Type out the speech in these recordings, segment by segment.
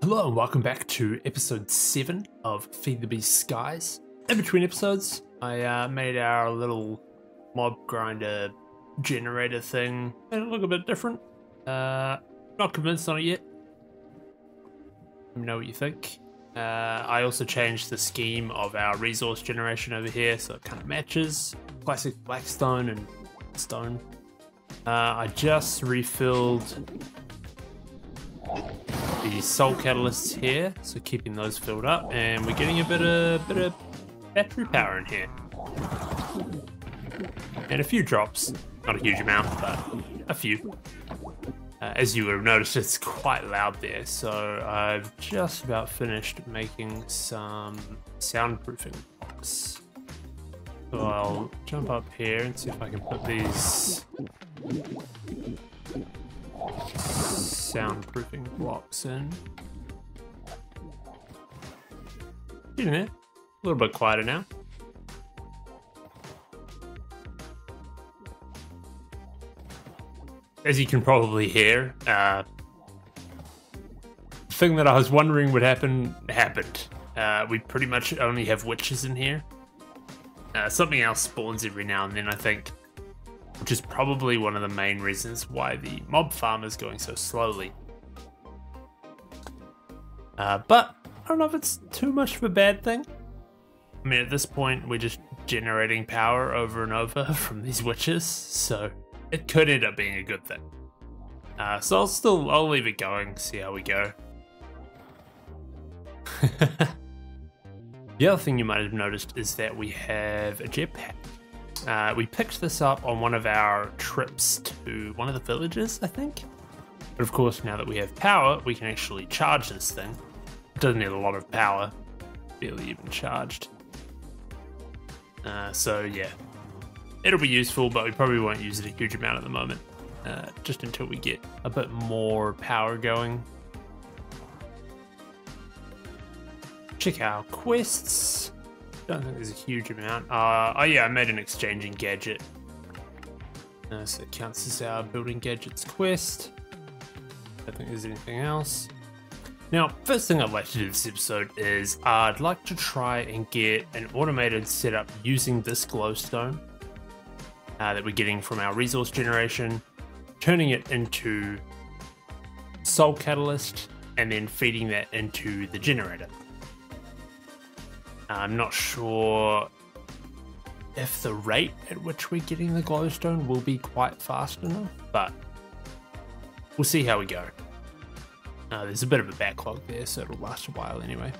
Hello and welcome back to episode 7 of FTB Skies. In between episodes, I made our little mob grinder generator thing a little bit different. Not convinced on it yet. Let me know what you think. I also changed the scheme of our resource generation over here so it kind of matches classic blackstone and stone. I just refilled the soul catalysts here, so keeping those filled up, and we're getting a bit of battery power in here, and a few drops. Not a huge amount, but a few. As you would have noticed, it's quite loud there, so I've just about finished making some soundproofing blocks. So I'll jump up here and see if I can put these soundproofing blocks in. Getting there. A little bit quieter now. As you can probably hear, the thing that I was wondering would happen, happened. We pretty much only have witches in here. Something else spawns every now and then, I think, which is probably one of the main reasons why the mob farm is going so slowly. But I don't know if it's too much of a bad thing. I mean, at this point, we're just generating power over and over from these witches, so it could end up being a good thing. So I'll leave it going, see how we go. The other thing you might have noticed is that we have a jetpack. We picked this up on one of our trips to one of the villages, I think. But of course, now that we have power, we can actually charge this thing. It doesn't need a lot of power, barely even charged. So yeah, it'll be useful, but we probably won't use it a huge amount at the moment, just until we get a bit more power going. Check our quests. Don't think there's a huge amount. Oh yeah, I made an exchanging gadget. So it counts as our building gadgets quest. Don't think there's anything else. Now, first thing I'd like to do this episode is I'd like to try and get an automated setup using this glowstone that we're getting from our resource generation, turning it into soul catalyst, and then feeding that into the generator. I'm not sure if the rate at which we're getting the glowstone will be quite fast enough, but we'll see how we go. There's a bit of a backlog there, so it'll last a while anyway.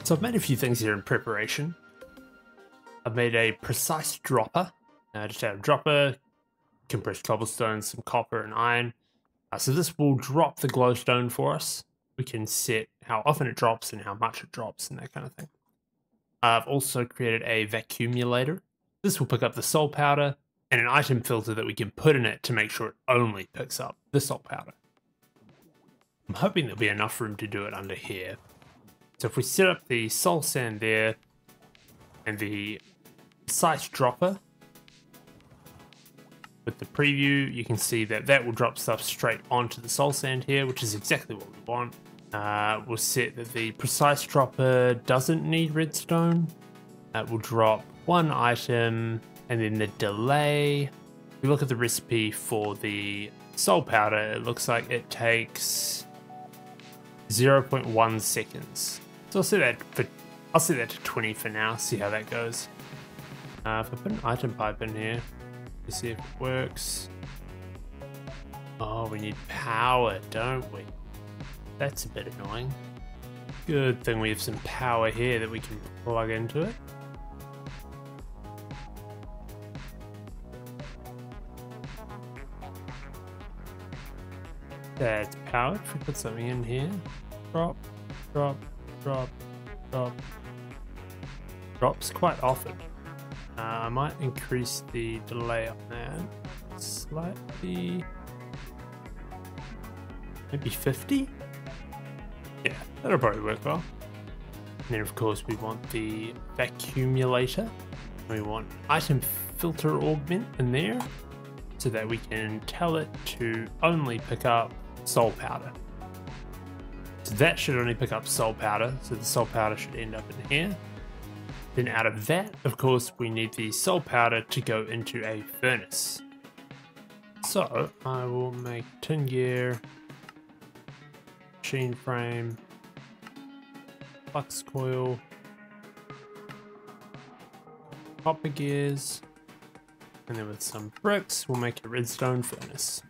So I've made a few things here in preparation. I've made a precise dropper. Just out of dropper, compressed cobblestone, some copper and iron. So this will drop the glowstone for us. We can set how often it drops and how much it drops and that kind of thing. I've also created a vacuumulator. This will pick up the soul powder and an item filter that we can put in it to make sure it only picks up the soul powder. I'm hoping there'll be enough room to do it under here. So if we set up the soul sand there and the precise dropper with the preview, you can see that that will drop stuff straight onto the soul sand here, which is exactly what we want. We'll set that the precise dropper doesn't need redstone. We'll drop one item, and then the delay. If we look at the recipe for the soul powder, it looks like it takes 0.1 seconds. So I'll set that to 20 for now. See how that goes. If I put an item pipe in here to see if it works. Oh, we need power, don't we? That's a bit annoying. Good thing we have some power here that we can plug into it. That's powered. If we put something in here, drop, drop, drop, drop. Drops quite often. I might increase the delay on that slightly. Maybe 50? Yeah, that'll probably work well. And then of course we want the vacuumulator. We want item filter augment in there so that we can tell it to only pick up soul powder. So that should only pick up soul powder, so the soul powder should end up in here. Then out of that, of course, we need the soul powder to go into a furnace. So I will make tin gear, machine frame, flux coil, copper gears, and then with some bricks, we'll make a redstone furnace.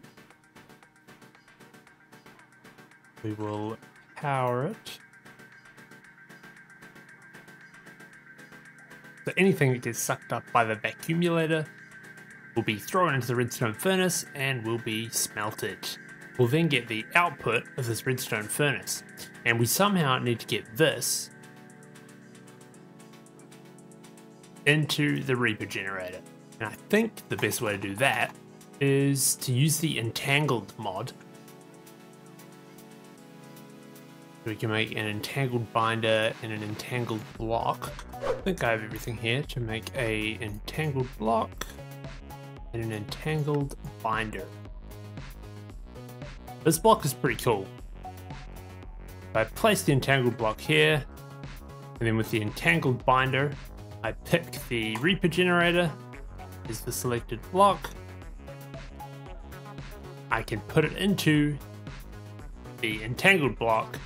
We will power it. So anything that gets sucked up by the vacuumulator will be thrown into the redstone furnace and will be smelted. We'll then get the output of this redstone furnace, and we somehow need to get this into the Reaper generator. And I think the best way to do that is to use the entangled mod. We can make an entangled binder and an entangled block. I think I have everything here to make a entangled block and an entangled binder. This block is pretty cool. I place the entangled block here, and then with the entangled binder, I pick the Reaper generator as the selected block. I can put it into the entangled block,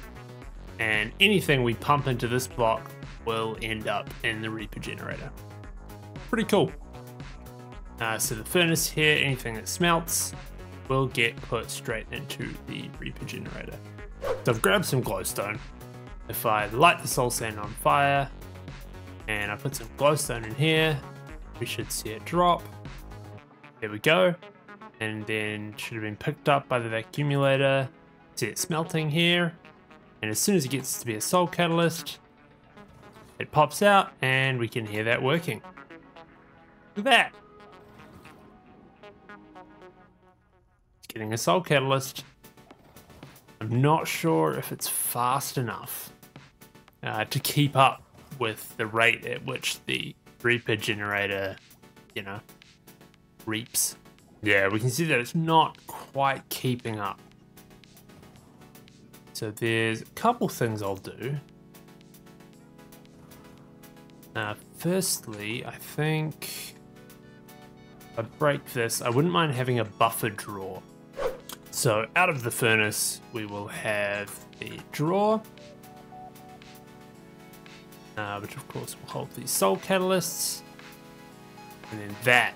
and anything we pump into this block will end up in the Reaper generator. Pretty cool. So the furnace here, anything that smelts will get put straight into the Reaper generator. So I've grabbed some glowstone. If I light the soul sand on fire and I put some glowstone in here, we should see it drop. There we go. And then it should have been picked up by the vacuumulator. See it smelting here. And as soon as it gets to be a soul catalyst, it pops out and we can hear that working. Look at that. It's getting a soul catalyst. I'm not sure if it's fast enough to keep up with the rate at which the Reaper generator, reaps. Yeah, we can see that it's not quite keeping up. So there's a couple things I'll do. Firstly, I think if I break this, I wouldn't mind having a buffer drawer. So out of the furnace, we will have the drawer, which of course will hold these soul catalysts, and then that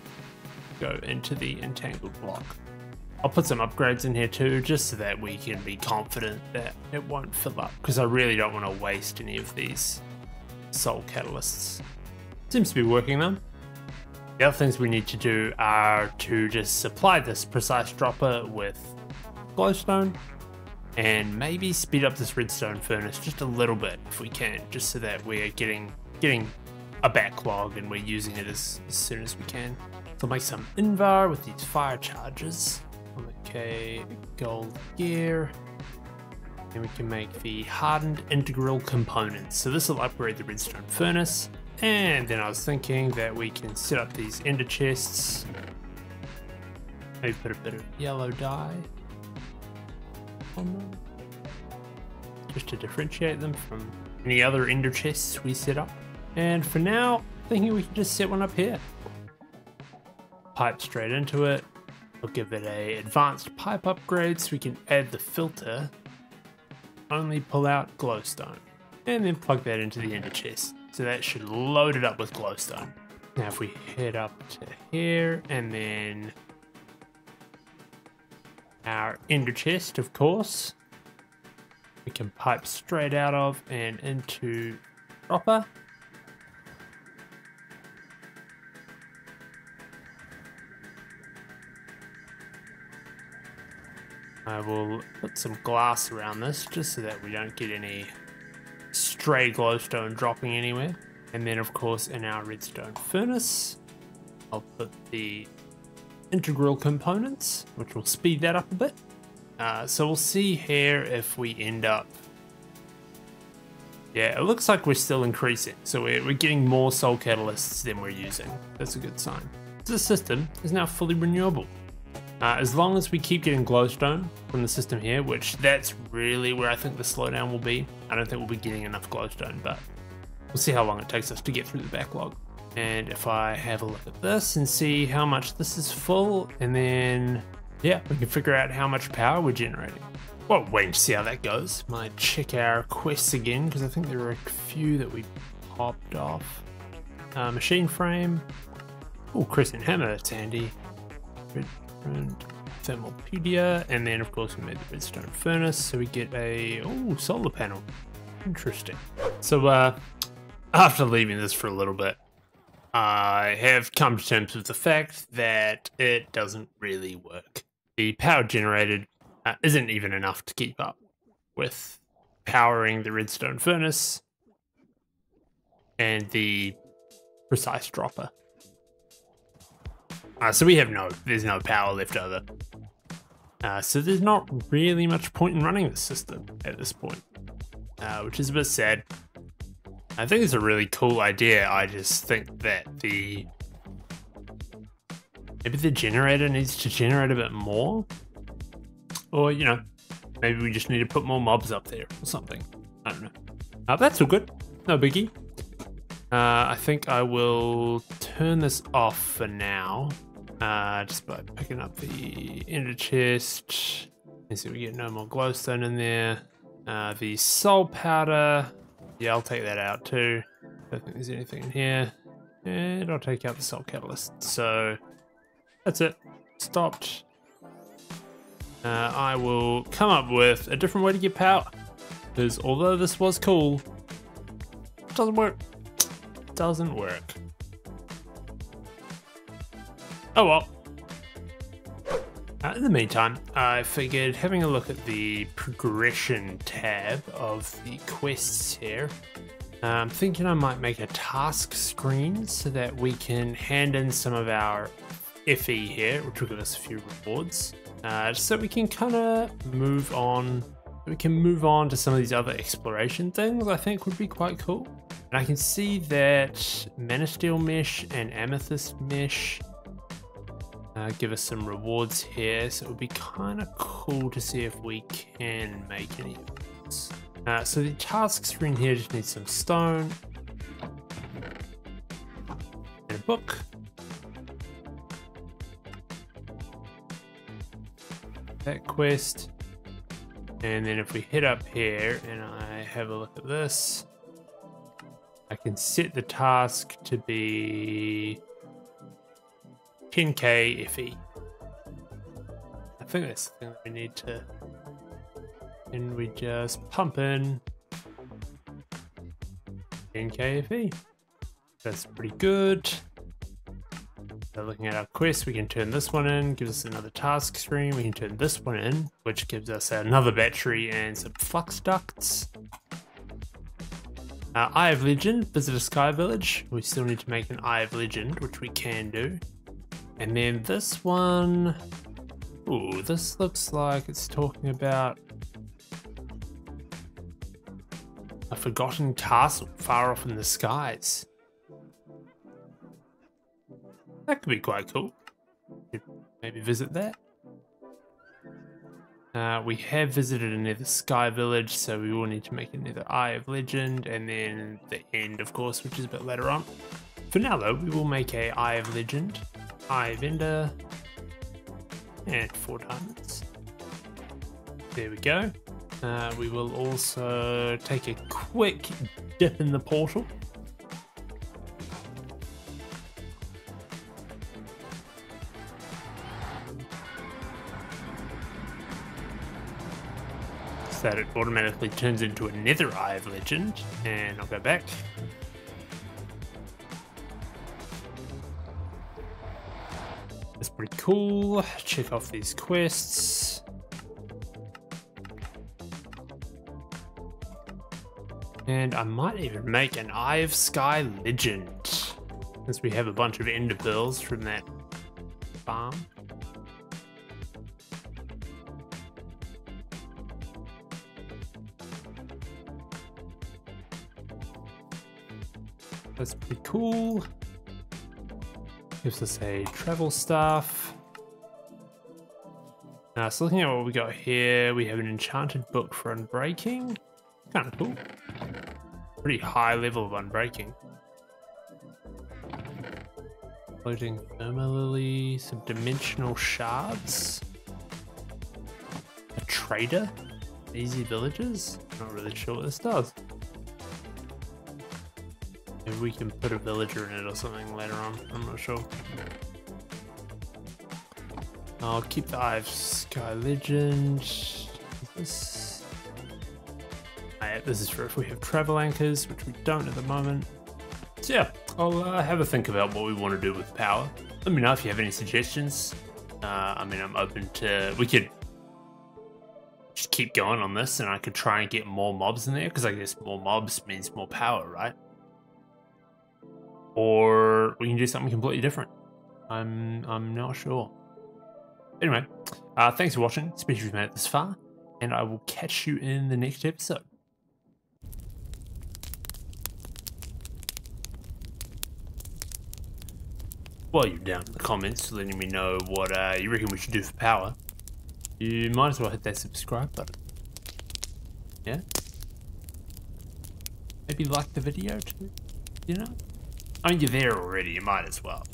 go into the entangled block. I'll put some upgrades in here too, just so that we can be confident that it won't fill up, because I really don't want to waste any of these soul catalysts. Seems to be working though. The other things we need to do are to just supply this precise dropper with glowstone and maybe speed up this redstone furnace just a little bit if we can, just so that we're getting a backlog and we're using it as soon as we can. So I'll make some invar with these fire charges. I'll make a gold gear, and we can make the hardened integral components. So this will upgrade the redstone furnace. And then I was thinking that we can set up these ender chests. Maybe put a bit of yellow dye on them, just to differentiate them from any other ender chests we set up. And for now, thinking we can just set one up here. Pipe straight into it. We'll give it a advanced pipe upgrade so we can add the filter. Only pull out glowstone. And then plug that into the ender chest. So that should load it up with glowstone. Now if we head up to here, and then our ender chest, of course, we can pipe straight out of and into dropper. I will put some glass around this just so that we don't get any stray glowstone dropping anywhere. And then of course in our redstone furnace, I'll put the integral components, which will speed that up a bit. So we'll see here if we end up... Yeah, it looks like we're still increasing. So we're getting more soul catalysts than we're using. That's a good sign. The system is now fully renewable. As long as we keep getting glowstone from the system here, which that's really where I think the slowdown will be. I don't think we'll be getting enough glowstone, but we'll see how long it takes us to get through the backlog. And if I have a look at this and see how much this is full, and then, yeah, we can figure out how much power we're generating. Well, waiting to see how that goes. Might check our quests again, because I think there are a few that we popped off. Machine frame. Oh, crescent hammer, that's handy. Thermalpedia, and then of course we made the redstone furnace, so we get a solar panel. Interesting. So after leaving this for a little bit, I have come to terms with the fact that it doesn't really work. The power generated isn't even enough to keep up with powering the redstone furnace and the precise dropper. So we have there's no power left over. So there's not really much point in running this system at this point, which is a bit sad. I think it's a really cool idea. I just think that maybe the generator needs to generate a bit more, or you know, maybe we just need to put more mobs up there or something. I don't know. That's all good. No biggie. I think I will turn this off for now, just by picking up the ender chest. And so we get no more glowstone in there. The soul powder, yeah, I'll take that out too. I don't think there's anything in here. And I'll take out the soul catalyst. So that's it. Stopped. I will come up with a different way to get power, because although this was cool, it doesn't work. Doesn't work. Oh well. In the meantime, I figured having a look at the progression tab of the quests here, I'm thinking I might make a task screen so that we can hand in some of our FE here, which will give us a few rewards, so we can kind of move on. We can move on to some of these other exploration things I think would be quite cool. And I can see that Manasteel Mesh and Amethyst Mesh give us some rewards here, so it would be kind of cool to see if we can make any of those. So the task screen here just needs some stone and a book. That quest. And then if we hit up here and I have a look at this, I can set the task to be 10k FE. I think that's the thing that we need to. And we just pump in 10k FE. That's pretty good. So looking at our quest, we can turn this one in, gives us another task screen. We can turn this one in, which gives us another battery and some flux ducts. Eye of Legend, visit a sky village. We still need to make an Eye of Legend, which we can do. And then this one, ooh, this looks like it's talking about a forgotten castle far off in the skies. That could be quite cool. Maybe visit that. We have visited another sky village, so we will need to make another Eye of Legend, and then the end, of course, which is a bit later on. For now, though, we will make a Eye of Legend, Eye of Ender, and 4 diamonds. There we go. We will also take a quick dip in the portal. So that it automatically turns into another Eye of Legend, and I'll go back. That's pretty cool. Check off these quests. And I might even make an Eye of Sky Legend, since we have a bunch of ender pearls from that farm. That's pretty cool. Gives us a travel staff. So looking at what we got here, we have an enchanted book for unbreaking. Kind of cool. Pretty high level of unbreaking. Floating thermalily, some dimensional shards. A trader? Easy villages? Not really sure what this does. Maybe we can put a villager in it or something later on. I'm not sure. I'll keep the Eye of Sky Legend. This is for if we have travel anchors, which we don't at the moment. So yeah, I'll have a think about what we want to do with power. Let me know if you have any suggestions. I mean, I'm open to... We could just keep going on this, and I could try and get more mobs in there, because I guess more mobs means more power, right? Or we can do something completely different. I'm not sure. Anyway, thanks for watching, especially if you've made it this far, and I will catch you in the next episode. While you're down in the comments letting me know what you reckon we should do for power, you might as well hit that subscribe button. Yeah? Maybe like the video too, you know? I mean, you're there already, you might as well.